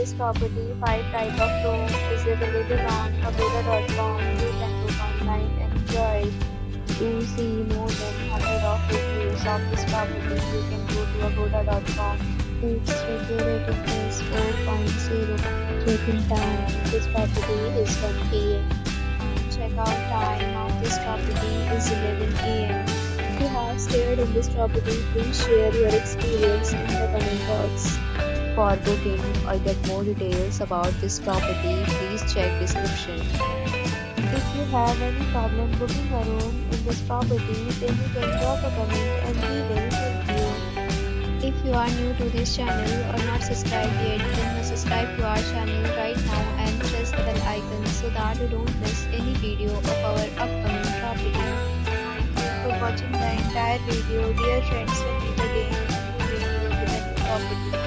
this property, 5 type of room is available on agoda.com. You can book online and enjoy it. To see more than 100 of reviews of this property, you can go to agoda.com. Its review rating is 4.0. Check-in time of this property is 1 p.m. Check-out time of this property is 11 p.m. If you have stayed in this property, please share your experience in the comment box. For booking or get more details about this property, please check description. If you have any problem booking a room in this property, then you can drop a comment and we will help you. If you are new to this channel or not subscribed yet, then must subscribe to our channel right now and press the bell icon so that you don't miss any video of our upcoming property. Thank you for watching the entire video. Dear friends, we'll meet again in a new video with a new property.